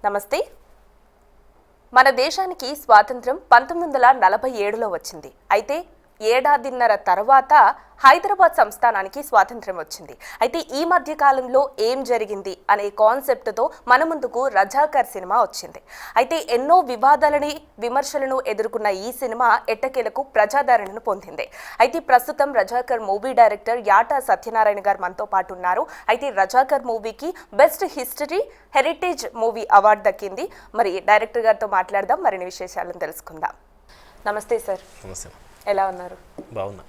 నమస్తే. మన దేశానికి స్వాతంత్రం 1947లో వచ్చింది. అయితే ఏడాదిన్నర తర్వాత హైదరాబాద్ సంస్థానానికి స్వాతంత్ర్యం వచ్చింది. అయితే ఈ మధ్య కాలంలో ఏం జరిగింది అనే కాన్సెప్ట్తో మన ముందుకు రజాకర్ సినిమా వచ్చింది. అయితే ఎన్నో వివాదాలని విమర్శలను ఎదుర్కొన్న ఈ సినిమా ఎట్టకేలకు ప్రజాదరణను పొందింది. అయితే ప్రస్తుతం రజాకర్ మూవీ డైరెక్టర్ యాటా సత్యనారాయణ గారు మనతో పాటు ఉన్నారు. అయితే రజాకర్ మూవీకి best history heritage movie award దక్కింది. మరి డైరెక్టర్ గారితో మాట్లాడదాం, మరిన్ని విశేషాలను తెలుసుకుందాం. నమస్తే సార్. నమస్తే. ఎలా ఉన్నారు? బాగున్నా.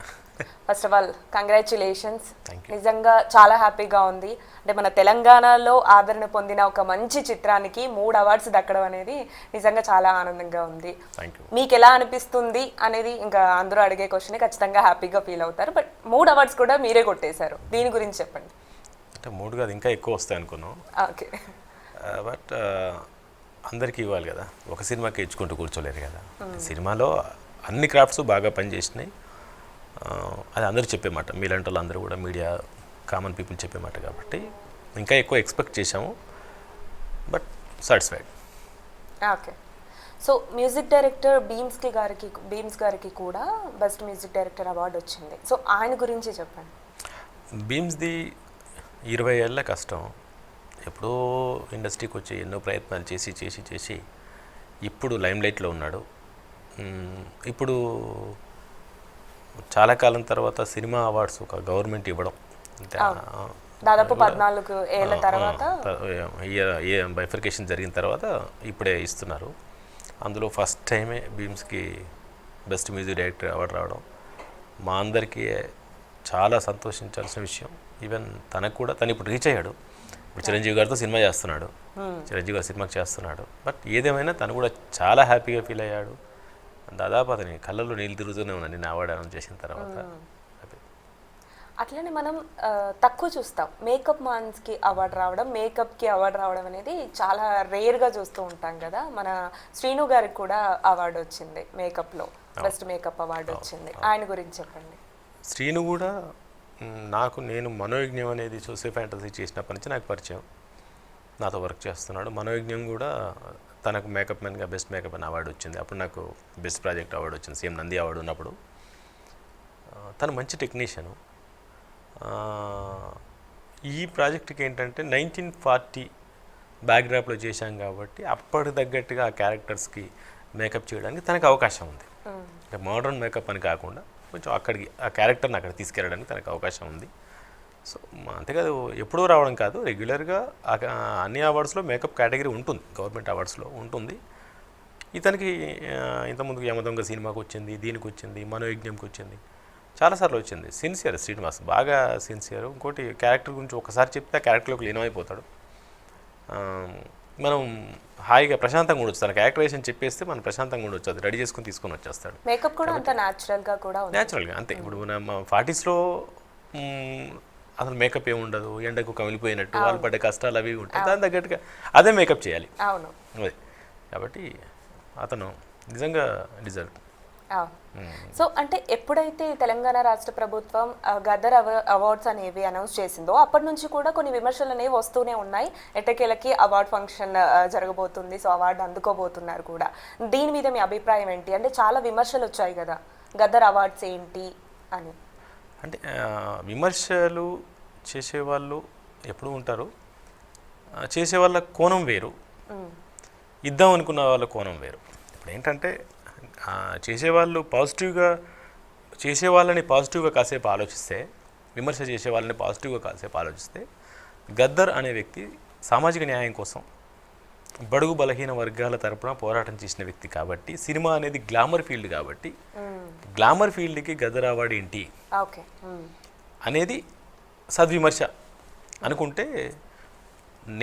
First of all congratulations. నిజంగా చాలా హ్యాపీగా ఉంది. అంటే మన తెలంగాణలో ఆదరణ పొందిన ఒక మంచి చిత్రానికి 3 అవార్డ్స్ దక్కడం అనేది నిజంగా చాలా ఆనందంగా ఉంది. మీకు ఎలా అనిపిస్తుంది అనేది ఇంకా అందరూ అడిగే క్వశ్చన్, ఖచ్చితంగా హ్యాపీగా ఫీల్ అవుతారు. బట్ 3 అవార్డ్స్ కూడా మీరే కొట్టేశారు. దీని గురించి చెప్పండి. అంటే 3 కాదు, ఇంకా ఎక్కువ వస్తాయి అనుకున్నాం. ఓకే. బట్ అందరికీ ఇవ్వాలి కదా, ఒక సినిమాకి ఇచ్చుకుంటూ కూర్చోలేరు కదా. సినిమాలో అన్ని క్రాఫ్ట్స్ బాగా పనిచేసినాయి. అది అందరూ చెప్పే మాట, మీలాంటి వాళ్ళు అందరూ కూడా మీడియా కామన్ పీపుల్ చెప్పే మాట కాబట్టి ఇంకా ఎక్కువ ఎక్స్పెక్ట్ చేశాము. But satisfied. Okay. So music director Bheems గారికి కూడా బెస్ట్ మ్యూజిక్ డైరెక్టర్ అవార్డు వచ్చింది. సో ఆయన గురించి చెప్పండి. బీమ్స్ది 20 ఏళ్ళ కష్టం. ఎప్పుడో ఇండస్ట్రీకి వచ్చి ఎన్నో ప్రయత్నాలు చేసి ఇప్పుడు లైమ్లైట్లో ఉన్నాడు. ఇప్పుడు చాలా కాలం తర్వాత సినిమా అవార్డ్స్ ఒక గవర్నమెంట్ ఇవ్వడం, దాదాపు 14 ఏళ్ళ తర్వాత బైఫర్కేషన్ జరిగిన తర్వాత ఇప్పుడే ఇస్తున్నారు. అందులో ఫస్ట్ టైమే బీమ్స్కి బెస్ట్ మ్యూజిక్ డైరెక్టర్ అవార్డు రావడం మా అందరికీ చాలా సంతోషించాల్సిన విషయం. ఈవెన్ తనకు కూడా, తను ఇప్పుడు రీచ్ అయ్యాడు. ఇప్పుడు చిరంజీవి గారితో సినిమా చేస్తున్నాడు, చిరంజీవి గారు సినిమాకి చేస్తున్నాడు. బట్ ఏదేమైనా తను కూడా చాలా హ్యాపీగా ఫీల్ అయ్యాడు. దాదాపు అతని కళ్ళల్లో నీళ్ళు తిరుగుతూనే ఉన్నాను నేను అవార్డు అనౌన్స్ చేసిన తర్వాత. అట్లనే మనం తక్కువ చూస్తాం మేకప్ మ్యాన్స్కి అవార్డు రావడం, మేకప్కి అవార్డు రావడం అనేది చాలా రేర్గా చూస్తూ ఉంటాం కదా. మన శ్రీను గారికి కూడా అవార్డు వచ్చింది, మేకప్లో బెస్ట్ మేకప్ అవార్డు వచ్చింది. ఆయన గురించి చెప్పండి. శ్రీను కూడా నేను మనోయజ్ఞం అనేది చూసే ఫ్యాంటసీ చేసినప్పటి నుంచి నాకు పరిచయం, నాతో వర్క్ చేస్తున్నాడు. మనోయజ్ఞం కూడా తనకు మేకప్ మ్యాన్గా బెస్ట్ మేకప్ అని అవార్డు వచ్చింది. అప్పుడు నాకు బెస్ట్ ప్రాజెక్ట్ అవార్డు వచ్చింది, సీఎం నంది అవార్డు ఉన్నప్పుడు. తను మంచి టెక్నీషియను. ఈ ప్రాజెక్ట్కి ఏంటంటే 1940 బ్యాక్డ్రాప్లో చేశాం కాబట్టి అప్పటికి తగ్గట్టుగా ఆ క్యారెక్టర్స్కి మేకప్ చేయడానికి తనకు అవకాశం ఉంది. మోడర్న్ మేకప్ అని కాకుండా కొంచెం అక్కడికి ఆ క్యారెక్టర్ని అక్కడ తీసుకెళ్ళడానికి తనకు అవకాశం ఉంది. సో అంతేకాదు, ఎప్పుడూ రావడం కాదు, రెగ్యులర్గా అన్ని అవార్డ్స్లో మేకప్ కేటగిరీ ఉంటుంది, గవర్నమెంట్ అవార్డ్స్లో ఉంటుంది. ఇతనికి ఇంతకుముందుకు యమదొంగ సినిమాకి వచ్చింది, దీనికి వచ్చింది, మనోయజ్ఞంకి వచ్చింది, చాలాసార్లు వచ్చింది. సిన్సియర్ శ్రీనివాస్, బాగా సిన్సియర్. ఇంకోటి క్యారెక్టర్ గురించి ఒకసారి చెప్తే ఆ క్యారెక్టర్లోకి లీనమైపోతాడు. మనం హాయిగా ప్రశాంతంగా ఉండొచ్చు. తన క్యారెక్టరైజేషన్ చెప్పేస్తే మనం ప్రశాంతంగా ఉండొచ్చు, అది రెడీ చేసుకుని తీసుకొని వచ్చేస్తాడు. మేకప్ కూడా అంత న్యాచురల్గా అంతే. ఇప్పుడు మన 40స్లో అసలు మేకప్ ఏమి ఉండదు, ఎండకు కమిలిపోయినట్టు వాళ్ళు పడ్డ కష్టాలు అవి ఉంటాయి, దాని తగ్గట్టుగా అదే మేకప్ చేయాలి. అవును, అదే కాబట్టి అతను నిజంగా డిజర్వ్. సో అంటే ఎప్పుడైతే తెలంగాణ రాష్ట్ర ప్రభుత్వం గదర్ అవార్డ్స్ అనేవి అనౌన్స్ చేసిందో అప్పటి నుంచి కూడా కొన్ని విమర్శలు అనేవి వస్తూనే ఉన్నాయి. ఎట్టకేలకి అవార్డ్ ఫంక్షన్ జరగబోతుంది, సో అవార్డు అందుకోబోతున్నారు కూడా. దీని మీద మీ అభిప్రాయం ఏంటి? అంటే చాలా విమర్శలు వచ్చాయి కదా, గదర్ అవార్డ్స్ ఏంటి అని. అంటే విమర్శలు చేసేవాళ్ళు ఎప్పుడూ ఉంటారు, చేసేవాళ్ళ కోణం వేరు, ఇద్దాం అనుకున్న వాళ్ళ కోణం వేరు. ఇప్పుడు ఏంటంటే చేసేవాళ్ళు చేసేవాళ్ళని పాజిటివ్గా కాసేపు ఆలోచిస్తే, విమర్శ చేసే వాళ్ళని పాజిటివ్గా కాసేపు ఆలోచిస్తే, గద్దర్ అనే వ్యక్తి సామాజిక న్యాయం కోసం బడుగు బలహీన వర్గాల తరపున పోరాటం చేసిన వ్యక్తి కాబట్టి, సినిమా అనేది గ్లామర్ ఫీల్డ్ కాబట్టి గ్లామర్ ఫీల్డ్కి గద్దర్ అవార్డు ఏంటి అనేది సద్విమర్శ అనుకుంటే,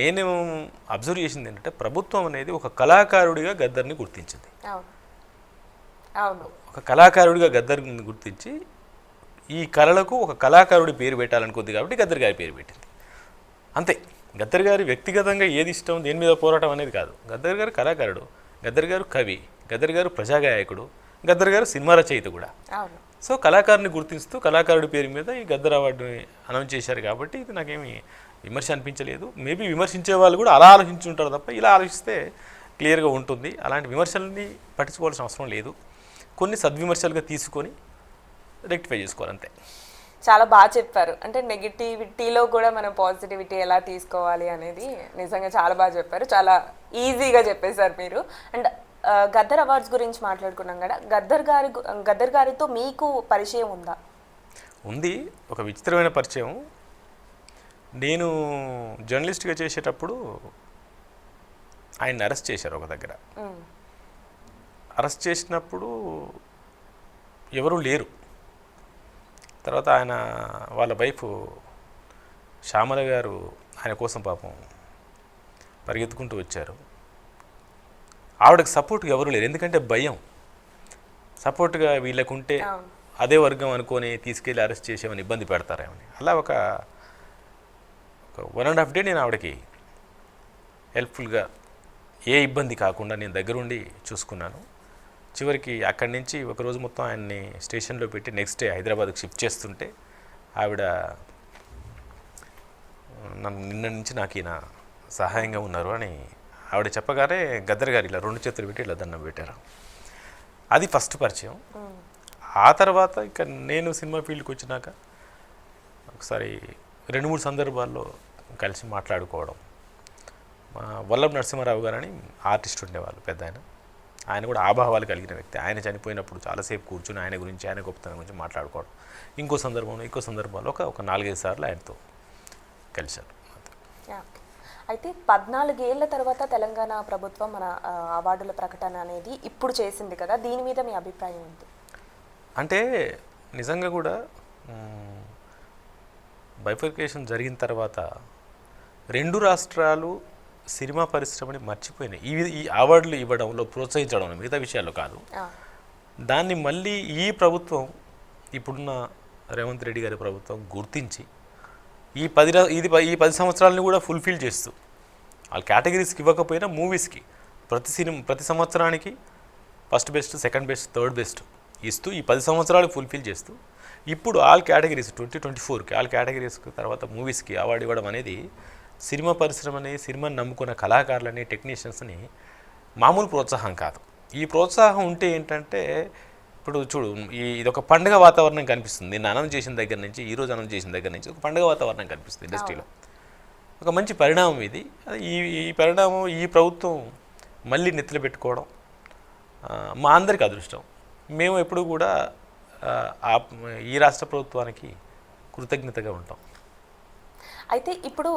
నేను అబ్జర్వ్ చేసింది ఏంటంటే ప్రభుత్వం అనేది ఒక కళాకారుడిగా గద్దర్ని గుర్తించింది. ఒక కళాకారుడిగా గద్దర్ని గుర్తించి ఈ కళలకు ఒక కళాకారుడి పేరు పెట్టాలనుకుంది కాబట్టి గద్దర్ గారి పేరు పెట్టింది, అంతే. గద్దర్ గారి వ్యక్తిగతంగా ఏది ఇష్టం, దేని మీద పోరాటం అనేది కాదు. గద్దర్ గారు కళాకారుడు, గద్దర్ గారు కవి, గద్దర్ గారు ప్రజాగాయకుడు, గద్దర్ గారు సినిమా రచయిత కూడా. సో కళాకారుని గుర్తిస్తూ కళాకారుడి పేరు మీద ఈ గద్దర్ అవార్డుని అనౌన్స్ చేశారు కాబట్టి ఇది నాకేమి విమర్శ అనిపించలేదు. మేబీ విమర్శించే వాళ్ళు కూడా అలా ఆలోచించుంటారు తప్ప ఇలా ఆలోచిస్తే క్లియర్గా ఉంటుంది. అలాంటి విమర్శల్ని పట్టించుకోవాల్సిన అవసరం లేదు. కొన్ని సద్విమర్శలుగా తీసుకొని రెక్టిఫై చేసుకోవాలి అంతే. చాలా బాగా చెప్పారు. అంటే నెగిటివిటీలో కూడా మనం పాజిటివిటీ ఎలా తీసుకోవాలి అనేది నిజంగా చాలా బాగా చెప్పారు. చాలా ఈజీగా చెప్పేశారు మీరు. అండ్ గద్దర్ అవార్డ్స్ గురించి మాట్లాడుకున్నాం కదా, గద్దర్ గారితో మీకు పరిచయం ఉందా? ఉంది. ఒక విచిత్రమైన పరిచయం. నేను జర్నలిస్ట్గా చేసేటప్పుడు ఆయన్ని అరెస్ట్ చేశారు ఒక దగ్గర. అరెస్ట్ చేసినప్పుడు ఎవరూ లేరు. తర్వాత ఆయన వాళ్ళ వైఫ్ శ్యామల గారు ఆయన కోసం పాపం పరిగెత్తుకుంటూ వచ్చారు. ఆవిడకి సపోర్ట్గా ఎవరు లేరు, ఎందుకంటే భయం. సపోర్ట్గా వీళ్ళకుంటే అదే వర్గం అనుకొని తీసుకెళ్ళి అరెస్ట్ చేసేమని ఇబ్బంది పెడతారేమని. అలా ఒక 1.5 డే నేను ఆవిడకి హెల్ప్ఫుల్గా ఏ ఇబ్బంది కాకుండా నేను దగ్గరుండి చూసుకున్నాను. చివరికి అక్కడి నుంచి ఒకరోజు మొత్తం ఆయన్ని స్టేషన్లో పెట్టి నెక్స్ట్ డే హైదరాబాద్కి షిఫ్ట్ చేస్తుంటే ఆవిడ నన్ను నిన్న నుంచి నాకు ఈయన సహాయంగా ఉన్నారు అని ఆవిడ చెప్పగానే గద్దర్ గారు ఇలా 2 చేతులు పెట్టి ఇలా దండం పెట్టారు. అది ఫస్ట్ పరిచయం. ఆ తర్వాత ఇక నేను సినిమా ఫీల్డ్కి వచ్చినాక ఒకసారి 2-3 సందర్భాల్లో కలిసి మాట్లాడుకోవడం. వల్లభ నరసింహారావు గారని ఆర్టిస్ట్ ఉండేవాళ్ళు పెద్ద ఆయన కూడా ఆభావాలు కలిగిన వ్యక్తి. ఆయన చనిపోయినప్పుడు చాలాసేపు కూర్చుని ఆయన గురించి, ఆయన గొప్పతనం గురించి మాట్లాడుకోవడం. ఇంకో సందర్భంలో ఒక 4-5 సార్లు ఆయనతో కలిశారు. అయితే 14 ఏళ్ల తర్వాత తెలంగాణ ప్రభుత్వం మన అవార్డుల ప్రకటన అనేది ఇప్పుడు చేసింది కదా, దీని మీద మీ అభిప్రాయం ఏంటి? అంటే నిజంగా కూడా బైఫర్కేషన్ జరిగిన తర్వాత 2 రాష్ట్రాలు సినిమా పరిశ్రమని మర్చిపోయినాయి. ఈ అవార్డులు ఇవ్వడంలో ప్రోత్సహించడం, మిగతా విషయాల్లో కాదు. దాన్ని మళ్ళీ ఈ ప్రభుత్వం, ఇప్పుడున్న రేవంత్ రెడ్డి గారి ప్రభుత్వం గుర్తించి ఈ 10 సంవత్సరాలని కూడా ఫుల్ఫిల్ చేస్తూ, వాళ్ళ కేటగిరీస్కి ఇవ్వకపోయినా మూవీస్కి ప్రతి సంవత్సరానికి first best, second best, third best ఇస్తూ ఈ 10 సంవత్సరాలు ఫుల్ఫిల్ చేస్తూ ఇప్పుడు ఆల్ కేటగిరీస్ 2024కి ఆల్ కేటగిరీస్కి తర్వాత మూవీస్కి అవార్డు ఇవ్వడం అనేది సినిమా పరిశ్రమని, సినిమాని నమ్ముకున్న కళాకారులని, టెక్నీషియన్స్ని మామూలు ప్రోత్సాహం కాదు. ఈ ప్రోత్సాహం ఉంటే ఏంటంటే ఇప్పుడు చూడు, ఇదొక పండుగ వాతావరణం కనిపిస్తుంది. నేను అనౌన్స్ చేసిన దగ్గర నుంచి, ఈరోజు అనౌన్స్ చేసిన దగ్గర నుంచి ఒక పండుగ వాతావరణం కనిపిస్తుంది ఇండస్ట్రీలో. ఒక మంచి పరిణామం ఇది. ఈ పరిణామం ఈ ప్రభుత్వం మళ్ళీ నెత్తిలో పెట్టుకోవడం మా అందరికీ అదృష్టం. మేము ఎప్పుడు కూడా ఈ రాష్ట్ర ప్రభుత్వానికి కృతజ్ఞతగా ఉంటాం. అయితే ఇప్పుడు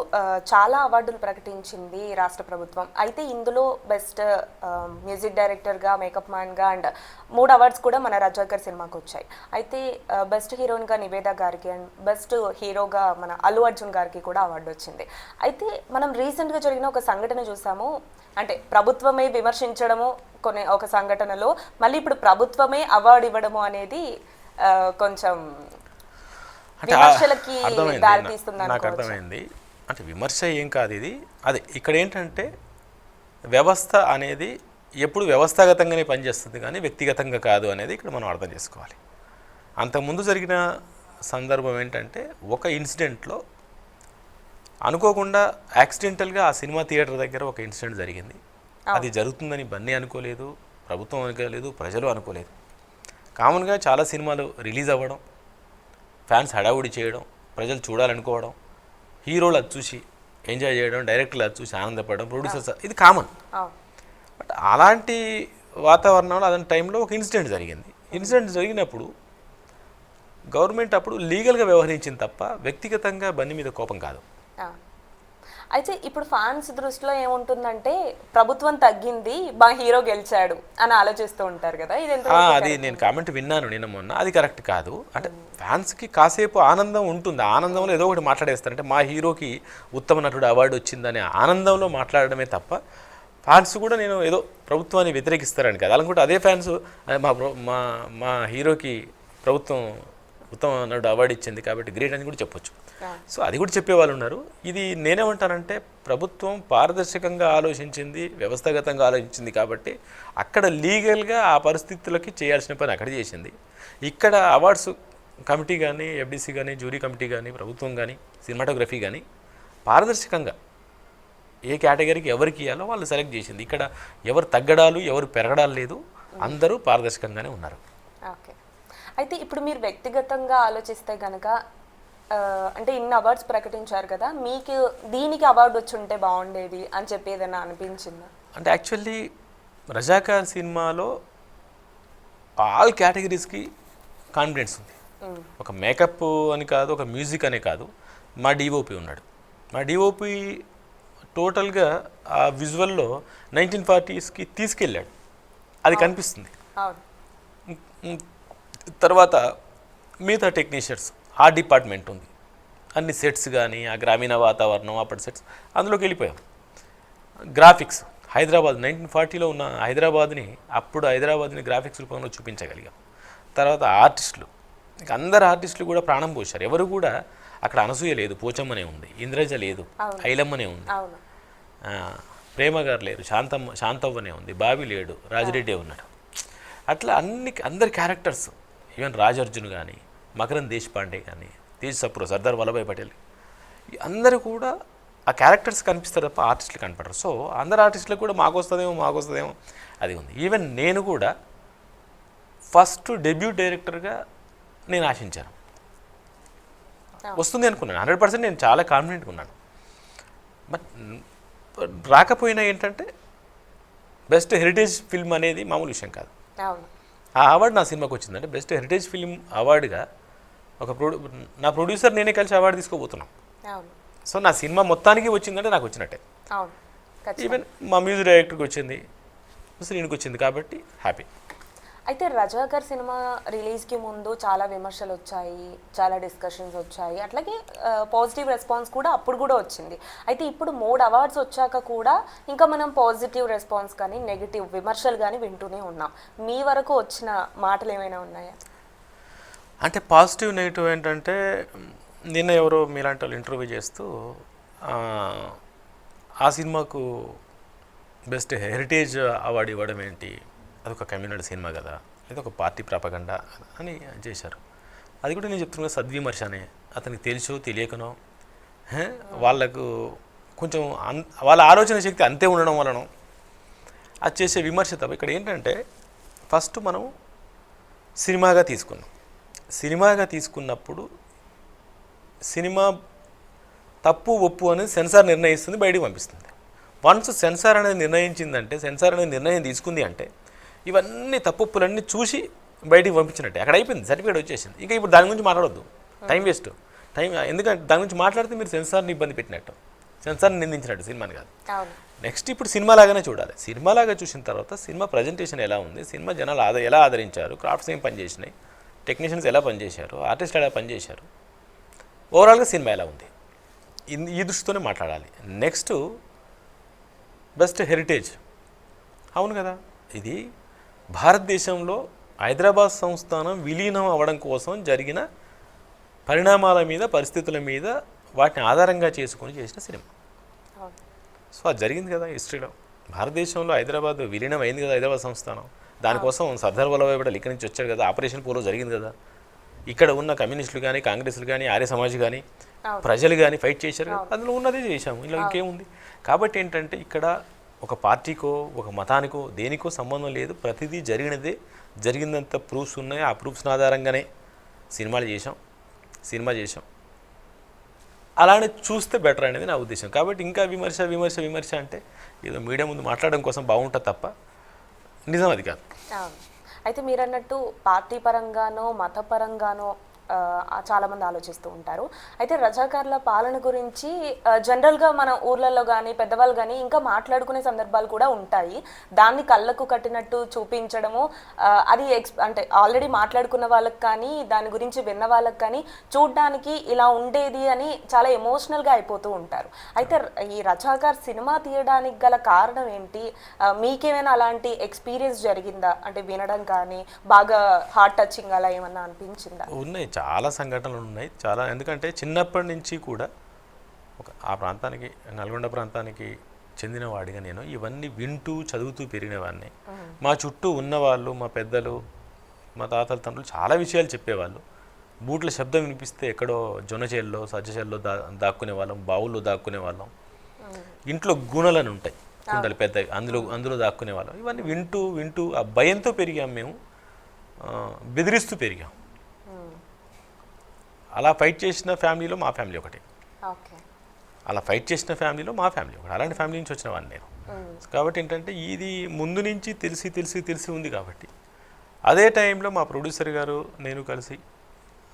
చాలా అవార్డులు ప్రకటించింది రాష్ట్ర ప్రభుత్వం. అయితే ఇందులో బెస్ట్ మ్యూజిక్ డైరెక్టర్గా, మేకప్ మ్యాన్గా అండ్ 3 అవార్డ్స్ కూడా మన రజాక్ గారి సినిమాకి వచ్చాయి. అయితే బెస్ట్ హీరోయిన్గా నివేదా గారికి అండ్ బెస్ట్ హీరోగా మన అల్లు అర్జున్ గారికి కూడా అవార్డు వచ్చింది. అయితే మనం రీసెంట్గా జరిగిన ఒక సంఘటన చూసాము. అంటే ప్రభుత్వమే విమర్శించడము ఒక సంఘటనలో, మళ్ళీ ఇప్పుడు ప్రభుత్వమే అవార్డు ఇవ్వడము అనేది కొంచెం విమర్శలకి దారి తీస్తుంది. నాకు అర్థమైంది. అంటే విమర్శ ఏం కాదు ఇది. అదే ఇక్కడ ఏంటంటే వ్యవస్థ అనేది ఎప్పుడు వ్యవస్థాగతంగానే పనిచేస్తుంది కానీ వ్యక్తిగతంగా కాదు అనేది ఇక్కడ మనం అర్థం చేసుకోవాలి. అంతకుముందు జరిగిన సందర్భం ఏంటంటే ఒక ఇన్సిడెంట్లో అనుకోకుండా యాక్సిడెంటల్గా ఆ సినిమా థియేటర్ దగ్గర ఒక ఇన్సిడెంట్ జరిగింది. అది జరుగుతుందని బన్నీ అనుకోలేదు, ప్రభుత్వం అనుకోలేదు, ప్రజలు అనుకోలేదు. కామన్గా చాలా సినిమాలు రిలీజ్ అవ్వడం, ఫ్యాన్స్ హడావుడి చేయడం, ప్రజలు చూడాలనుకోవడం, హీరోలు అది చూసి ఎంజాయ్ చేయడం, డైరెక్టర్లు అది చూసి ఆనందపడడం, ప్రొడ్యూసర్స్, ఇది కామన్. బట్ అలాంటి వాతావరణంలో అదే టైంలో ఒక ఇన్సిడెంట్ జరిగింది. ఇన్సిడెంట్ జరిగినప్పుడు గవర్నమెంట్ అప్పుడు లీగల్గా వ్యవహరించింది తప్ప వ్యక్తిగతంగా బన్నీ మీద కోపం కాదు. అయితే ఇప్పుడు ఫ్యాన్స్ దృష్టిలో ఏముంటుందంటే ప్రభుత్వం తగ్గింది, మా హీరో గెలిచాడు అని ఆలోచిస్తూ ఉంటారు కదా. అది నేను కామెంట్ విన్నాను నిన్న మొన్న. అది కరెక్ట్ కాదు. అంటే ఫ్యాన్స్కి కాసేపు ఆనందం ఉంటుంది. ఆనందంలో ఏదో ఒకటి మాట్లాడేస్తారు. అంటే మా హీరోకి ఉత్తమ నటుడు అవార్డు వచ్చిందనే ఆనందంలో మాట్లాడడమే తప్ప ఫ్యాన్స్ కూడా నేను ఏదో ప్రభుత్వాన్ని వ్యతిరేకిస్తారని కాదు. అనుకుంటే అదే ఫ్యాన్స్ మా హీరోకి ప్రభుత్వం ఉత్తమ నటుడు అవార్డు ఇచ్చింది కాబట్టి గ్రేట్ అని కూడా చెప్పొచ్చు. సో అది కూడా చెప్పేవాళ్ళు ఉన్నారు. ఇది నేనేమంటానంటే ప్రభుత్వం పారదర్శకంగా ఆలోచించింది, వ్యవస్థాగతంగా ఆలోచించింది కాబట్టి అక్కడ లీగల్గా ఆ పరిస్థితులకి చేయాల్సిన పని అక్కడ చేసింది. ఇక్కడ అవార్డ్స్ కమిటీ కానీ, ఎఫ్డీసీ కానీ, జ్యూరీ కమిటీ కానీ, ప్రభుత్వం కానీ, సినిమాటోగ్రఫీ కానీ పారదర్శకంగా ఏ కేటగిరీకి ఎవరికి ఇవ్వాలో వాళ్ళు సెలెక్ట్ చేసింది. ఇక్కడ ఎవరు తగ్గడాలు ఎవరు పెరగడాలు లేదు, అందరూ పారదర్శకంగానే ఉన్నారు. ఓకే. అయితే ఇప్పుడు మీరు వ్యక్తిగతంగా ఆలోచిస్తే కనుక అంటే ఇన్ని అవార్డ్స్ ప్రకటించారు కదా, మీకు దీనికి అవార్డు వచ్చి ఉంటే బాగుండేది అని చెప్పి ఏదైనా అనిపించిందా? అంటే యాక్చువల్లీ రజాకార్ సినిమాలో ఆల్ కేటగిరీస్కి కాన్ఫిడెన్స్ ఉంది. ఒక మేకప్ అని కాదు, ఒక మ్యూజిక్ అనే కాదు, మా డిఓపి ఉన్నాడు. మా డిఓపి టోటల్గా ఆ విజువల్లో 1940స్కి తీసుకెళ్ళాడు, అది కనిపిస్తుంది. తర్వాత మిగతా టెక్నీషియన్స్ ఆ డిపార్ట్మెంట్ ఉంది, అన్ని సెట్స్ కానీ ఆ గ్రామీణ వాతావరణం అప్పటి సెట్స్ అందులోకి వెళ్ళిపోయాం. గ్రాఫిక్స్ హైదరాబాద్ 1940లో ఉన్న హైదరాబాద్ని, అప్పుడు హైదరాబాద్ని గ్రాఫిక్స్ రూపంలో చూపించగలిగాం. తర్వాత ఆర్టిస్టులు, ఇంకా అందరు ఆర్టిస్టులు కూడా ప్రాణం పోశారు. ఎవరు కూడా అక్కడ అనసూయ లేదు, పోచమ్మనే ఉంది, ఇంద్రజ లేదు, ఐలమ్మనే ఉంది, ప్రేమ గారు లేరు, శాంతవ్వనే ఉంది, బాబి లేడు, రాజిరెడ్డి ఉన్నాడు. అట్లా అందరి క్యారెక్టర్స్, ఈవెన్ రాజర్జున్ కానీ, మకరంద్ దేశపాండే కానీ, తేజ్ సప్రో, సర్దార్ వల్లభాయ్ పటేల్, అందరూ కూడా ఆ క్యారెక్టర్స్ కనిపిస్తారు తప్ప ఆర్టిస్టులు కనపడరు. సో అందరు ఆర్టిస్టులకు కూడా మాకు వస్తుందేమో అది ఉంది. ఈవెన్ నేను కూడా ఫస్ట్ డెబ్యూట్ డైరెక్టర్గా నేను ఆశించాను, వస్తుంది అనుకున్నాను. 100% నేను చాలా కాన్ఫిడెంట్గా ఉన్నాను. బట్ రాకపోయినా ఏంటంటే బెస్ట్ హెరిటేజ్ ఫిల్మ్ అనేది మామూలు విషయం కాదు. ఆ అవార్డు నా సినిమాకి వచ్చిందంటే బెస్ట్ హెరిటేజ్ ఫిల్మ్ అవార్డుగా నా ప్రొడ్యూసర్ నేనే కలిసి అవార్డు తీసుకోబోతున్నాం. సో నా సినిమా మొత్తానికి వచ్చిందంటే నాకు వచ్చినట్టే. ఈవెన్ మా మ్యూజిక్ డైరెక్టర్కి వచ్చింది, శ్రీనికి వచ్చింది, కాబట్టి హ్యాపీ. అయితే రజాకర్ సినిమా రిలీజ్కి ముందు చాలా విమర్శలు వచ్చాయి, చాలా డిస్కషన్స్ వచ్చాయి, అట్లాగే పాజిటివ్ రెస్పాన్స్ కూడా అప్పుడు కూడా వచ్చింది. అయితే ఇప్పుడు 3 అవార్డ్స్ వచ్చాక కూడా ఇంకా మనం పాజిటివ్ రెస్పాన్స్ కానీ నెగిటివ్ విమర్శలు కానీ వింటూనే ఉన్నాం. మీ వరకు వచ్చిన మాటలు ఏమైనా ఉన్నాయా? అంటే పాజిటివ్ నెగిటివ్ ఏంటంటే, నిన్న ఎవరో మీలాంటి వాళ్ళు ఇంటర్వ్యూ చేస్తూ ఆ సినిమాకు బెస్ట్ హెరిటేజ్ అవార్డు ఇవ్వడం ఏంటి, అదొక కమ్యూనల్ సినిమా కదా, లేదా ఒక పార్టీ ప్రాపగండా అని చేశారు. అది కూడా నేను చెప్తున్నా సద్విమర్శనే. అతనికి తెలుసో తెలియకనో వాళ్ళకు కొంచెం వాళ్ళ ఆలోచన శక్తి అంతే ఉండడం వలన అది చేసే విమర్శ తప్ప. ఇక్కడ ఏంటంటే ఫస్ట్ మనం సినిమాగా తీసుకున్నప్పుడు సినిమా తప్పు ఒప్పు అనేది సెన్సార్ నిర్ణయిస్తుంది, బయటికి పంపిస్తుంది. వన్స్ సెన్సార్ అనేది నిర్ణయించిందంటే, సెన్సార్ అనేది నిర్ణయం తీసుకుంది అంటే ఇవన్నీ తప్పులన్నీ చూసి బయటికి పంపించినట్టే, అక్కడ అయిపోయింది, సర్టిఫికేట్ వచ్చేసింది. ఇంకా ఇప్పుడు దాని గురించి మాట్లాడొద్దు, టైం వేస్ట్. ఎందుకంటే దాని గురించి మాట్లాడితే మీరు సెన్సార్ని ఇబ్బంది పెట్టినట్టు, సెన్సార్ని నిందించినట్టు, సినిమాని కాదు. నెక్స్ట్ ఇప్పుడు సినిమాలాగానే చూడాలి. సినిమాలాగా చూసిన తర్వాత సినిమా ప్రజెంటేషన్ ఎలా ఉంది, సినిమా జనాలు ఎలా ఆదరించారు, క్రాఫ్ట్స్ ఏం పనిచేసినాయి, టెక్నీషియన్స్ ఎలా పనిచేశారు, ఆర్టిస్టులు ఎలా పనిచేశారు, ఓవరాల్గా సినిమా ఎలా ఉంది, ఈ దృష్టితోనే మాట్లాడాలి. నెక్స్ట్ బెస్ట్ హెరిటేజ్, అవును కదా, ఇది భారతదేశంలో హైదరాబాద్ సంస్థానం విలీనం అవ్వడం కోసం జరిగిన పరిణామాల మీద, పరిస్థితుల మీద, వాటిని ఆధారంగా చేసుకొని చేసిన సినిమా. సో అది జరిగింది కదా హిస్టరీలో. భారతదేశంలో హైదరాబాద్ విలీనం అయింది కదా, హైదరాబాద్ సంస్థానం. దానికోసం సర్దార్ వల్లభాయ్ పటేల్ ఇక్కడి నుంచి వచ్చాడు కదా, ఆపరేషన్ పోలో జరిగింది కదా. ఇక్కడ ఉన్న కమ్యూనిస్టులు కానీ, కాంగ్రెస్లు కానీ, ఆర్య సమాజ్ కానీ, ప్రజలు కానీ ఫైట్ చేశారు కదా, అందులో ఉన్నదే చేశాము, ఇలా ఇంకేముంది. కాబట్టి ఏంటంటే ఇక్కడ ఒక పార్టీకో, ఒక మతానికో, దేనికో సంబంధం లేదు. ప్రతిదీ జరిగిందంత ప్రూఫ్స్ ఉన్నాయి. ఆ ప్రూఫ్స్ ఆధారంగానే సినిమా చేసాం. అలానే చూస్తే బెటర్ అనేది నా ఉద్దేశం. కాబట్టి ఇంకా విమర్శ అంటే ఏదో మీడియా ముందు మాట్లాడడం కోసం బాగుంటుంది తప్ప నిజం అది కాదు. అయితే మీరు అన్నట్టు పార్టీ పరంగానో మతపరంగానో చాలామంది ఆలోచిస్తూ ఉంటారు. అయితే రజాకార్ల పాలన గురించి జనరల్గా మన ఊర్లలో కానీ పెద్దవాళ్ళు కానీ ఇంకా మాట్లాడుకునే సందర్భాలు కూడా ఉంటాయి. దాన్ని కళ్ళకు కట్టినట్టు చూపించడము, అది అంటే ఆల్రెడీ మాట్లాడుకున్న వాళ్ళకి కానీ, దాని గురించి విన్న వాళ్ళకి కానీ చూడ్డానికి ఇలా ఉండేది అని చాలా ఎమోషనల్గా అయిపోతూ ఉంటారు. అయితే ఈ రజాకార్ సినిమా తీయడానికి గల కారణం ఏంటి? మీకేమైనా అలాంటి ఎక్స్పీరియన్స్ జరిగిందా? అంటే వినడం కానీ బాగా హార్ట్ టచింగ్ అలా ఏమన్నా అనిపించిందా? ఉన్నాయి, చాలా సంఘటనలు ఉన్నాయి. ఎందుకంటే చిన్నప్పటి నుంచి కూడా ఆ ప్రాంతానికి, నల్గొండ ప్రాంతానికి చెందినవాడిగా నేను ఇవన్నీ వింటూ చదువుతూ పెరిగినవాడిని. మా చుట్టూ ఉన్నవాళ్ళు, మా పెద్దలు, మా తాతల తండ్రులు చాలా విషయాలు చెప్పేవాళ్ళు. బూట్ల శబ్దం వినిపిస్తే ఎక్కడో జొన్న చేల్లో సజ్జ చేల్లో దాక్కునే వాళ్ళం, బావుల్లో దాక్కునే వాళ్ళం. ఇంట్లో గుణలను ఉంటాయి, కుండలు పెద్ద, అందులో దాక్కునే వాళ్ళం. ఇవన్నీ వింటూ వింటూ ఆ భయంతో పెరిగాం మేము, బెదిరిస్తూ పెరిగాం. అలా ఫైట్ చేసిన ఫ్యామిలీలో మా ఫ్యామిలీ ఒకటి, అలా ఫైట్ చేసిన ఫ్యామిలీలో మా ఫ్యామిలీ ఒకటి. అలాంటి ఫ్యామిలీ నుంచి వచ్చిన వాడిని నేను. కాబట్టి ఏంటంటే ఇది ముందు నుంచి తెలిసి ఉంది. కాబట్టి అదే టైంలో మా ప్రొడ్యూసర్ గారు నేను కలిసి,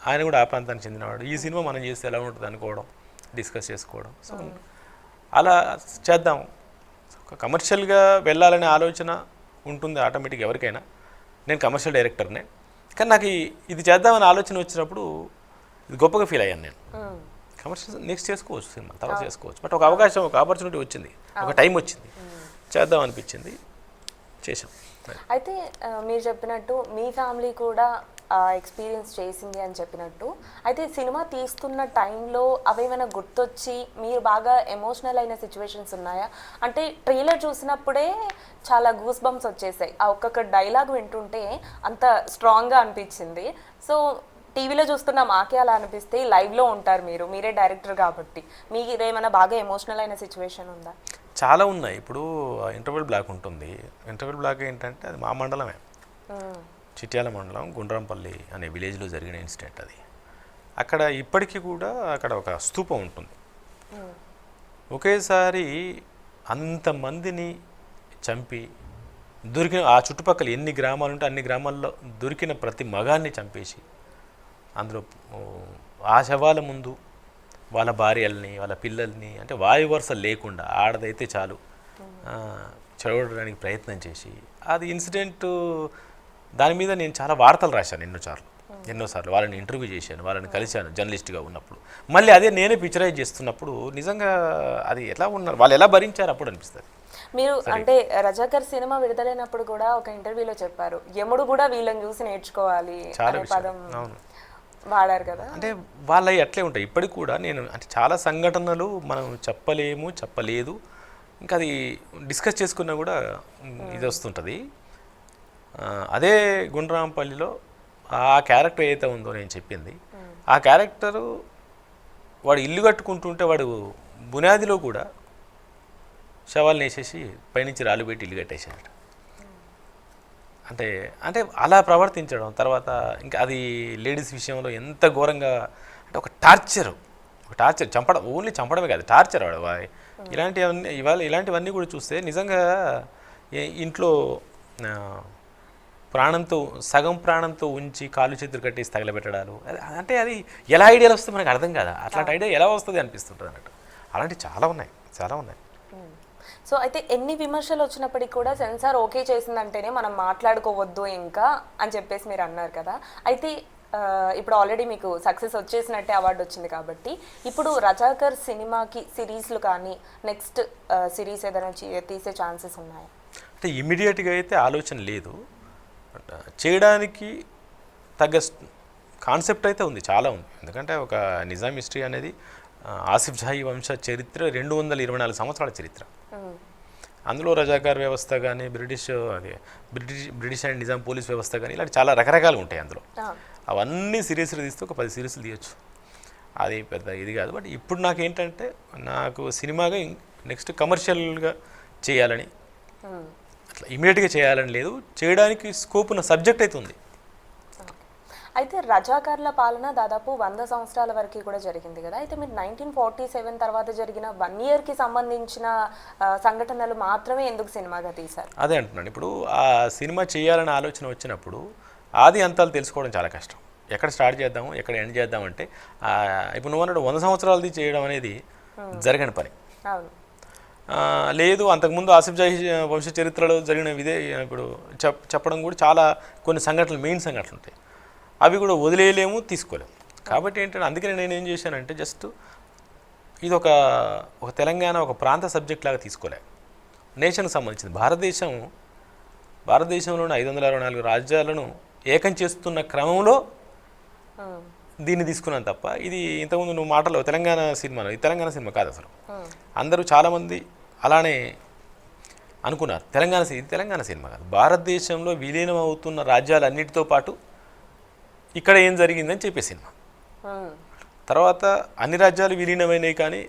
ఆయన కూడా ఆ ప్రాంతానికి చెందినవాడు, ఈ సినిమా మనం చేస్తే ఎలా ఉంటుంది అనుకోవడం, డిస్కస్ చేసుకోవడం. సో అలా చేద్దాం, కమర్షియల్గా వెళ్ళాలనే ఆలోచన ఉంటుంది ఆటోమేటిక్ ఎవరికైనా. నేను కమర్షియల్ డైరెక్టర్నే, కానీ నాకు ఇది చేద్దామని ఆలోచన వచ్చినప్పుడు ఇది గొప్పగా ఫీల్ అయ్యాను నేను. కమర్షియల్ నెక్స్ట్ చేసుకోవచ్చు, సినిమా తర్వాత చేసుకోవచ్చు, బట్ ఒక అవకాశం, ఒక ఆపర్చునిటీ వచ్చింది, ఒక టైం వచ్చింది, చేద్దాం అనిపించింది, చేసాం. అయితే మీరు చెప్పినట్టు మీ ఫ్యామిలీ కూడా ఎక్స్పీరియన్స్ చేసింది అని చెప్పినట్టు, అయితే సినిమా తీస్తున్న టైంలో అవేమైనా గుర్తొచ్చి మీరు బాగా ఎమోషనల్ అయిన సిచ్యువేషన్స్ ఉన్నాయా? అంటే ట్రైలర్ చూసినప్పుడే చాలా గూస్ బంప్స్ వచ్చేసాయి, ఆ ఒక్కొక్క డైలాగ్ వింటుంటే అంత స్ట్రాంగ్గా అనిపించింది. సో టీవీలో చూస్తున్న మాకే అలా అనిపిస్తే, లైవ్లో ఉంటారు మీరే డైరెక్టర్ కాబట్టి, మీకు ఏమైనా బాగా ఎమోషనల్ అయిన సిచ్యువేషన్ ఉందా? చాలా ఉన్నాయి. ఇప్పుడు ఇంటర్వెల్ బ్లాక్ ఉంటుంది. ఇంటర్వెల్ బ్లాక్ ఏంటంటే అది మా మండలమే, చిట్యాల మండలం, గుండ్రంపల్లి అనే విలేజ్లో జరిగిన ఇన్సిడెంట్ అది. అక్కడ ఇప్పటికీ కూడా అక్కడ ఒక స్తూపం ఉంటుంది. ఒకేసారి అంతమందిని చంపి దొరికిన, ఆ చుట్టుపక్కల ఎన్ని గ్రామాలు ఉంటే అన్ని గ్రామాల్లో దొరికిన ప్రతి మగాన్ని చంపేసి, అందులో ఆ శవాల ముందు వాళ్ళ భార్యల్ని, వాళ్ళ పిల్లల్ని, అంటే వాయు వరుస లేకుండా ఆడదైతే చాలు చెడగొట్టడానికి ప్రయత్నం చేసి, అది ఇన్సిడెంట్. దాని మీద నేను చాలా వార్తలు రాశాను ఎన్నోసార్లు. వాళ్ళని ఇంటర్వ్యూ చేశాను, వాళ్ళని కలిశాను జర్నలిస్ట్గా ఉన్నప్పుడు. మళ్ళీ అదే నేనే పిక్చరైజ్ చేస్తున్నప్పుడు నిజంగా అది ఎలా ఉన్నారు, వాళ్ళు ఎలా భరించారు అప్పుడు అనిపిస్తుంది. మీరు అంటే రజాకర్ సినిమా విడుదలైనప్పుడు కూడా ఒక ఇంటర్వ్యూలో చెప్పారు, యముడు కూడా వీళ్ళని చూసి నేర్చుకోవాలి అనే పదం వాడారు కదా. అంటే వాళ్ళవి అట్లే ఉంటాయి ఇప్పటికి కూడా. నేను అంటే చాలా సంఘటనలు మనం చెప్పలేదు, ఇంకా అది డిస్కస్ చేసుకున్నా కూడా ఇది వస్తుంటుంది. అదే గుండ్రాంపల్లిలో ఆ క్యారెక్టర్ ఏదైతే ఉందో నేను చెప్పింది, ఆ క్యారెక్టరు వాడు ఇల్లు కట్టుకుంటుంటే వాడు బునాదిలో కూడా శవాలను వేసేసి పైనుంచి రాళ్ళు పెట్టి ఇల్లు కట్టేసాడు. అంటే అలా ప్రవర్తించడం. తర్వాత ఇంకా అది లేడీస్ విషయంలో ఎంత ఘోరంగా అంటే ఒక టార్చర్ చంపడం, ఓన్లీ చంపడమే కాదు, టార్చర్ వాడు. ఇలాంటివన్నీ కూడా చూస్తే నిజంగా ఇంట్లో సగం ప్రాణంతో ఉంచి కాలు చేతులు కట్టేసి తగలబెట్టడాలు, అంటే అది ఎలా ఐడియాలు వస్తే మనకు అర్థం కాదా, అట్లాంటి ఐడియా ఎలా వస్తుంది అనిపిస్తుంటుంది అన్నట్టు. అలాంటివి చాలా ఉన్నాయి. సో అయితే ఎన్ని విమర్శలు వచ్చినప్పటికీ కూడా సెన్సార్ ఓకే చేసిందంటేనే మనం మాట్లాడుకోవద్దు ఇంకా అని చెప్పేసి మీరు అన్నారు కదా. అయితే ఇప్పుడు ఆల్రెడీ మీకు సక్సెస్ వచ్చేసినట్టే అవార్డు వచ్చింది కాబట్టి, ఇప్పుడు రజాకర్ సినిమాకి సిరీస్లు కానీ నెక్స్ట్ సిరీస్ ఏదైనా తీసే ఛాన్సెస్ ఉన్నాయా? అంటే ఇమీడియట్గా అయితే ఆలోచన లేదు, చేయడానికి తగ్గ కాన్సెప్ట్ అయితే ఉంది, చాలా ఉంది. ఎందుకంటే ఒక నిజాం హిస్టరీ అనేది ఆసిఫ్ జాహీ వంశ చరిత్ర 224 సంవత్సరాల చరిత్ర. అందులో రజాకార్ వ్యవస్థ కానీ, బ్రిటిష్ అండ్ నిజాం పోలీస్ వ్యవస్థ కానీ, ఇలాంటి చాలా రకరకాలు ఉంటాయి అందులో. అవన్నీ సిరీస్లు తీస్తే ఒక 10 సిరీస్లు తీయచ్చు, అది పెద్ద ఇది కాదు. బట్ ఇప్పుడు నాకేంటంటే, నాకు సినిమాగా నెక్స్ట్ కమర్షియల్గా చేయాలని, అట్లా ఇమీడియట్గా చేయాలని లేదు, చేయడానికి స్కోప్ ఉన్న సబ్జెక్ట్ అయితే ఉంది. అయితే రజాకార్ల పాలన దాదాపు 100 సంవత్సరాల వరకు కూడా జరిగింది కదా. అయితే మీరు 1947 తర్వాత జరిగిన 1 ఇయర్కి సంబంధించిన సంఘటనలు మాత్రమే ఎందుకు సినిమాగా తీశారు? అదే అంటున్నాను. ఇప్పుడు ఆ సినిమా చేయాలనే ఆలోచన వచ్చినప్పుడు ఆది అంతాలు తెలుసుకోవడం చాలా కష్టం. ఎక్కడ స్టార్ట్ చేద్దాము, ఎక్కడ ఎండ్ చేద్దామంటే, ఇప్పుడు నువ్వు అన్నాడు 100 సంవత్సరాలది చేయడం అనేది జరగని పని. లేదు, అంతకుముందు ఆసిఫ్ జాహీ వంశ చరిత్రలో జరిగిన ఇదే ఇప్పుడు చెప్పడం కూడా చాలా కొన్ని సంఘటనలు, మెయిన్ సంఘటనలు ఉంటాయి, అవి కూడా వదిలేయలేము, తీసుకోలేము. కాబట్టి ఏంటంటే అందుకని నేను ఏం చేశానంటే, జస్ట్ ఇది ఒక తెలంగాణ ఒక ప్రాంత సబ్జెక్ట్ లాగా తీసుకోలే, నేషన్కి సంబంధించింది. భారతదేశంలోని 564 రాజ్యాలను ఏకం చేస్తున్న క్రమంలో దీన్ని తీసుకున్నాను తప్ప, ఇది ఇంతకుముందు నువ్వు మాటలో తెలంగాణ సినిమాలో, ఇది తెలంగాణ సినిమా కాదు అసలు. అందరూ చాలామంది అలానే అనుకున్నారు, ఇది తెలంగాణ సినిమా కాదు, భారతదేశంలో విలీనం అవుతున్న రాజ్యాలన్నిటితో పాటు ఇక్కడ ఏం జరిగిందని చెప్పే సినిమా. తర్వాత అన్ని రాజ్యాలు విలీనమైనవి కానీ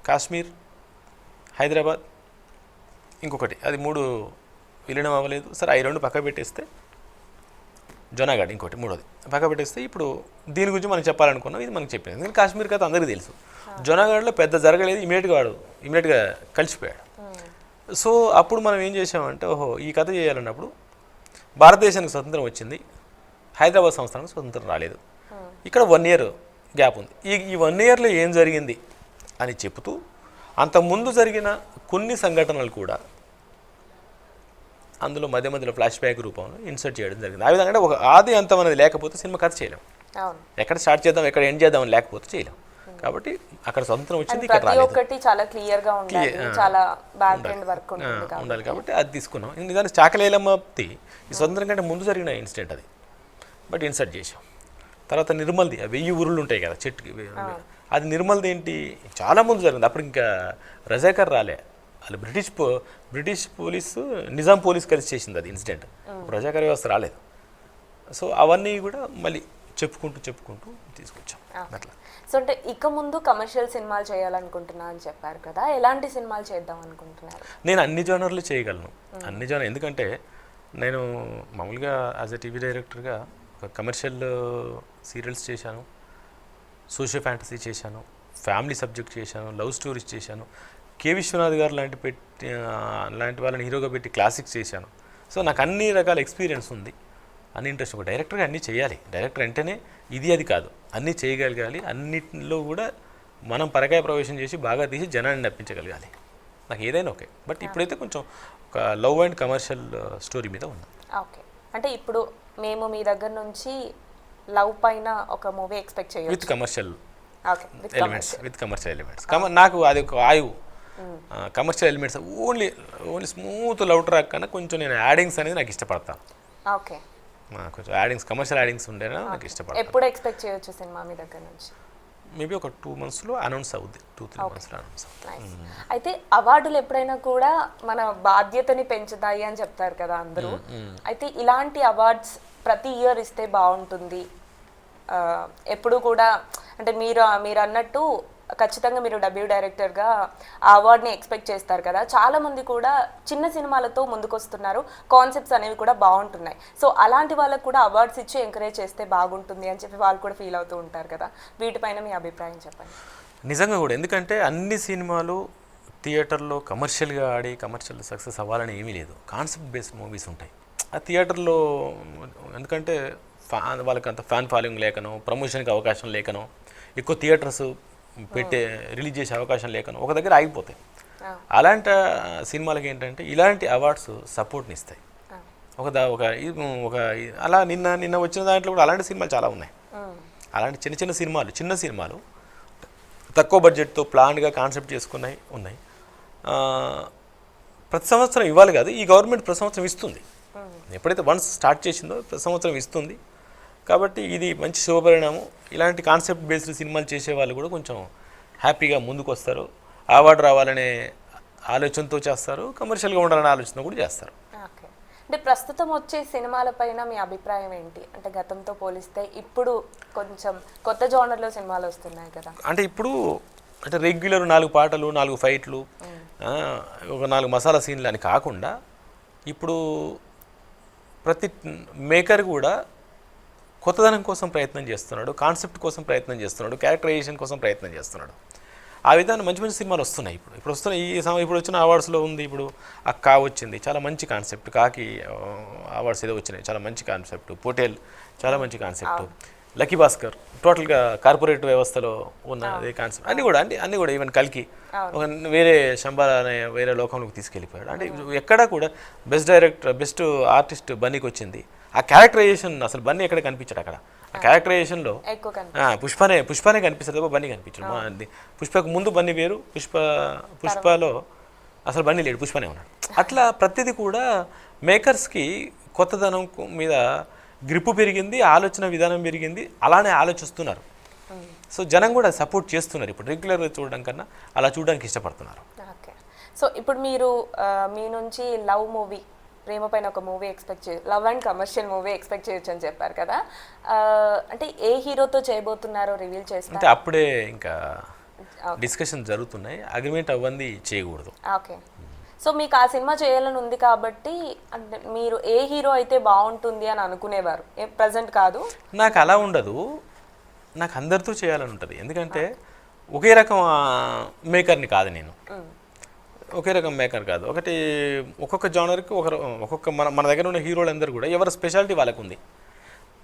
కాశ్మీర్, హైదరాబాద్, ఇంకొకటి అది 3 విలీనం అవ్వలేదు. సరే అవి 2 పక్క పెట్టేస్తే జునాగఢ్ ఇంకోటి 3వది పక్క పెట్టేస్తే ఇప్పుడు దీని గురించి మనం చెప్పాలనుకున్నాం. ఇది మనకు చెప్పింది ఎందుకంటే కాశ్మీర్ కథ అందరికీ తెలుసు. జునాగఢ్లో పెద్ద జరగలేదు, ఇమీడియట్గా కలిసిపోయాడు. సో అప్పుడు మనం ఏం చేసామంటే ఓహో ఈ కథ చేయాలన్నప్పుడు భారతదేశానికి స్వతంత్రం వచ్చింది, హైదరాబాద్ సంస్థానానికి స్వతంత్రం రాలేదు. ఇక్కడ 1 ఇయర్ గ్యాప్ ఉంది. ఈ 1 ఇయర్లో ఏం జరిగింది అని చెబుతూ అంతకుముందు జరిగిన కొన్ని సంఘటనలు కూడా అందులో మధ్యలో ఫ్లాష్ బ్యాక్ రూపంలో ఇన్సర్ట్ చేయడం జరిగింది. ఆ విధంగా అంటే ఒక ఆది అంతం అనేది లేకపోతే సినిమా కథ చేయలేం. ఎక్కడ స్టార్ట్ చేద్దాం ఎక్కడ ఎండ్ చేద్దాం అని లేకపోతే చేయలేం. కాబట్టి అక్కడ స్వతంత్రం వచ్చింది, ఇక్కడ రాలేదు. చాలా క్లియర్ గా ఉండాలి, చాలా బ్యాక్ ఎండ్ వర్క్ ఉండాలి. కాబట్టి అది తీసుకున్నాం. నిజానికి చాకలేలమ్మది ఈ స్వతంత్రం కంటే ముందు జరిగిన ఇన్సిడెంట్ అది, బట్ ఇన్సర్ట్ చేసాం. తర్వాత నిర్మల్ది 1000 ఊరులు ఉంటాయి కదా చెట్టుకి, అది నిర్మల్ది ఏంటి చాలా ముందు జరిగింది. అప్పుడు ఇంకా రజాకర్ రాలే, వాళ్ళు బ్రిటిష్ పోలీసు నిజాం పోలీస్ కలిసి చేసింది అది ఇన్సిడెంట్. రజాకర్ వ్యవస్థ రాలేదు. సో అవన్నీ కూడా మళ్ళీ చెప్పుకుంటూ తీసుకొచ్చాం అట్లా. సో అంటే ఇక ముందు కమర్షియల్ సినిమాలు చేయాలనుకుంటున్నా అని చెప్పారు కదా, ఎలాంటి సినిమాలు చేద్దాం అనుకుంటున్నారు? నేను అన్ని జోనర్లు చేయగలను, అన్ని జోనర్. ఎందుకంటే నేను మామూలుగా యాజ్ ఎ టీవీ డైరెక్టర్గా ఒక కమర్షియల్ సీరియల్స్ చేశాను, సోషియో ఫ్యాంటసీ చేశాను, ఫ్యామిలీ సబ్జెక్ట్ చేశాను, లవ్ స్టోరీస్ చేశాను, కె విశ్వనాథ్ గారు లాంటి వాళ్ళని హీరోగా పెట్టి క్లాసిక్స్ చేశాను. సో నాకు అన్ని రకాల ఎక్స్పీరియన్స్ ఉంది, అన్ని ఇంట్రెస్ట్. ఒక డైరెక్టర్గా అన్నీ చేయాలి. డైరెక్టర్ అంటేనే ఇది అది కాదు, అన్నీ చేయగలగాలి. అన్నిటిలో కూడా మనం పరకాయ ప్రవేశం చేసి బాగా తీసి జనాన్ని నప్పించగలగాలి. నాకు ఏదైనా ఓకే, బట్ ఇప్పుడైతే కొంచెం ఒక లవ్ అండ్ కమర్షియల్ స్టోరీ మీద ఉంది. ఓకే, అంటే ఇప్పుడు మేము మీ దగ్గర నుంచి లవ్ పైన ఒక మూవీ ఎక్స్పెక్ట్ చేయొచ్చు విత్ కమర్షియల్ ఎలిమెంట్స్. నాకు అది ఒక ఆయువు. Commercial elements only smooth love track కన్నా కొంచెం నేను యాడింగ్స్ అనేది నాకు ఇష్టపడతాను. ఓకే, కొంచెం యాడింగ్స్, కమర్షియల్ యాడింగ్స్ ఉండేనా నాకు ఇష్టపడతాను. ఎప్పుడు ఎక్స్పెక్ట్ చేయొచ్చు సినిమా మీ దగ్గర నుంచి? మేబీ ఒక 2 monthsలో అనౌన్స్ అవుద్ది, 2-3 monthsలో అనౌన్స్ అవుతుంది. అయితే అవార్డులు ఎప్పుడైనా కూడా మన బాధ్యతని పెంచుతాయి అని చెప్తారు కదా అందరూ. అయితే ఇలాంటి అవార్డ్స్ ప్రతి ఇయర్ ఇస్తే బాగుంటుంది. ఎప్పుడు కూడా అంటే మీరు అన్నట్టు ఖచ్చితంగా మీరు డెబ్యూ డైరెక్టర్గా ఆ అవార్డ్ని ఎక్స్పెక్ట్ చేస్తారు కదా. చాలామంది కూడా చిన్న సినిమాలతో ముందుకు వస్తున్నారు, కాన్సెప్ట్స్ అనేవి కూడా బాగుంటున్నాయి. సో అలాంటి వాళ్ళకు కూడా అవార్డ్స్ ఇచ్చి ఎంకరేజ్ చేస్తే బాగుంటుంది అని చెప్పి వాళ్ళు కూడా ఫీల్ అవుతూ ఉంటారు కదా. వీటిపైన మీ అభిప్రాయం చెప్పండి. నిజంగా కూడా, ఎందుకంటే అన్ని సినిమాలు థియేటర్లో కమర్షియల్గా ఆడి కమర్షియల్ సక్సెస్ అవ్వాలని ఏమీ లేదు. కాన్సెప్ట్ బేస్డ్ మూవీస్ ఉంటాయి ఆ థియేటర్లో. ఎందుకంటే వాళ్ళకి అంత ఫ్యాన్ ఫాలోయింగ్ లేకనో, ప్రమోషన్కి అవకాశం లేకనో, ఎక్కువ థియేటర్స్ రిలీజ్ చేసే అవకాశం లేకనో ఒక దగ్గర ఆగిపోతాయి. అలాంటి సినిమాలకి ఏంటంటే ఇలాంటి అవార్డ్స్ సపోర్ట్ని ఇస్తాయి. ఒక అలా నిన్న వచ్చిన దాంట్లో కూడా అలాంటి సినిమాలు చాలా ఉన్నాయి. అలాంటి చిన్న సినిమాలు తక్కువ బడ్జెట్తో ప్లాన్గా కాన్సెప్ట్ చేసుకున్నాయి ఉన్నాయి. ప్రతి సంవత్సరం ఇవ్వాలి కాదు, ఈ గవర్నమెంట్ ప్రతి సంవత్సరం ఇస్తుంది. ఎప్పుడైతే వన్స్ స్టార్ట్ చేసిందో ప్రతి సంవత్సరం ఇస్తుంది. కాబట్టి ఇది మంచి శుభపరిణామం. ఇలాంటి కాన్సెప్ట్ బేస్డ్ సినిమాలు చేసే వాళ్ళు కూడా కొంచెం హ్యాపీగా ముందుకు వస్తారు. అవార్డు రావాలనే ఆలోచనతో చేస్తారు, కమర్షియల్గా ఉండాలనే ఆలోచన కూడా చేస్తారు. ఓకే, అంటే ప్రస్తుతం వచ్చే సినిమాలపైన మీ అభిప్రాయం ఏంటి? అంటే గతంతో పోలిస్తే ఇప్పుడు కొంచెం కొత్త జోనర్లో సినిమాలు వస్తున్నాయి కదా. అంటే ఇప్పుడు అంటే రెగ్యులర్ 4 పాటలు, 4 ఫైట్లు, ఒక 4 మసాలా సీన్లు అని కాకుండా ఇప్పుడు ప్రతి మేకర్ కూడా కొత్తదనం కోసం ప్రయత్నం చేస్తున్నాడు, కాన్సెప్ట్ కోసం ప్రయత్నం చేస్తున్నాడు, క్యారెక్టరైజేషన్ కోసం ప్రయత్నం చేస్తున్నాడు. ఆ విధంగా మంచి సినిమాలు వస్తున్నాయి. ఇప్పుడు వస్తున్నాయి. ఇప్పుడు వచ్చిన అవార్డ్స్లో ఉంది. ఇప్పుడు అక్కా వచ్చింది, చాలా మంచి కాన్సెప్ట్. కాకి అవార్డ్స్ ఏదో వచ్చినాయి, చాలా మంచి కాన్సెప్ట్. పోటేల్ చాలా మంచి కాన్సెప్ట్. లక్కీ భాస్కర్ టోటల్గా కార్పొరేట్ వ్యవస్థలో ఉన్న కాన్సెప్ట్. అన్నీ కూడా ఈవెన్ కల్కి ఒక వేరే శంబాల అనే వేరే లోకంలోకి తీసుకెళ్ళిపోయాడు. అంటే ఎక్కడా కూడా బెస్ట్ డైరెక్టర్, బెస్ట్ ఆర్టిస్ట్ బన్నీకి వచ్చింది. ఆ క్యారెక్టరైజేషన్ అసలు బన్నీ ఎక్కడ కనిపించాడు. అక్కడ ఆ క్యారెక్టరైజేషన్లో పుష్పనే కనిపిస్తుంది తప్ప బన్నీ కనిపించాడు. పుష్పకు ముందు బన్నీ వేరు, పుష్పలో అసలు బన్నీ లేడు, పుష్పనే ఉన్నాడు. అట్లా ప్రతిదీ కూడా మేకర్స్కి కొత్తదనం మీద గ్రిప్పు పెరిగింది, ఆలోచన విధానం పెరిగింది, అలానే ఆలోచిస్తున్నారు. సో జనం కూడా సపోర్ట్ చేస్తున్నారు. ఇప్పుడు రెగ్యులర్గా చూడడం కన్నా అలా చూడడానికి ఇష్టపడుతున్నారు. ఓకే, సో ఇప్పుడు మీరు మీ నుంచి లవ్ మూవీ ప్రేమ పైన ఒక movie expect love and commercial movie expect చేయొచ్చు అని చెప్పారు కదా, అంటే ఏ హీరోతో చేయబోతున్నారో రివీల్ అంటే చేస్తారు? అప్పుడే ఇంకా డిస్కషన్ జరుగుతున్నాయి, అగ్రిమెంట్ అవ్వంది చేయకూడదు. ఓకే. సో మీకు ఆ సినిమా చేయాలని ఉంది కాబట్టి అంటే మీరు ఏ హీరో అయితే బాగుంటుంది అని అనుకునేవారు, ప్రజెంట్ కాదు? నాకు అలా ఉండదు, నాకు అందరితో చేయాలని ఉంటుంది. ఎందుకంటే ఒకే రకం మేకర్ని కాదు నేను, ఒకే రకం మేకర్ కాదు. ఒక్కొక్క జానర్కి ఒక్కొక్క మన దగ్గర ఉన్న హీరోలందరూ కూడా ఎవరి స్పెషాలిటీ వాళ్ళకు ఉంది.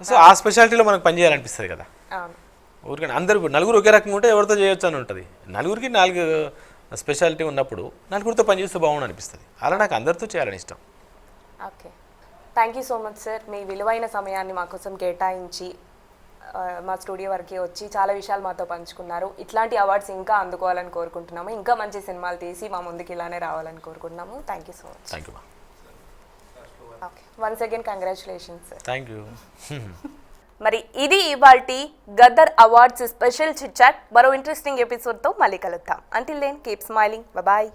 సో ఆ స్పెషాలిటీలో మనకు పనిచేయాలనిపిస్తుంది కదా. అవును. ఊరికైనా నలుగురు ఒకే రకంగా ఉంటే ఎవరితో చేయొచ్చు అని ఉంటుంది. నలుగురికి 4 స్పెషాలిటీ ఉన్నప్పుడు నలుగురితో పనిచేస్తే బాగుండు అనిపిస్తుంది. అలా నాకు అందరితో చేయాలని ఇష్టం. Okay, thank you so much sir. మీ విలువైన సమయాన్ని మా కోసం కేటాయించి మా స్టూడియో వరకు వచ్చి చాలా విషయాలు మాతో పంచుకున్నారు. ఇట్లాంటి అవార్డ్స్ ఇంకా అందుకోవాలని కోరుకుంటున్నాము, ఇంకా మంచి సినిమాలు తీసి మా ముందుకు ఇలానే రావాలని కోరుకుంటున్నాము. Thank you so much. Thank you. Okay, once again congratulations sir. Thank you. మరి ఇది ఇవాల్టి Gaddar awards special chit chat. మరో ఇంట్రెస్టింగ్ ఎపిసోడ్తో మళ్ళీ కలుద్దాం. Until then keep smiling. Bye.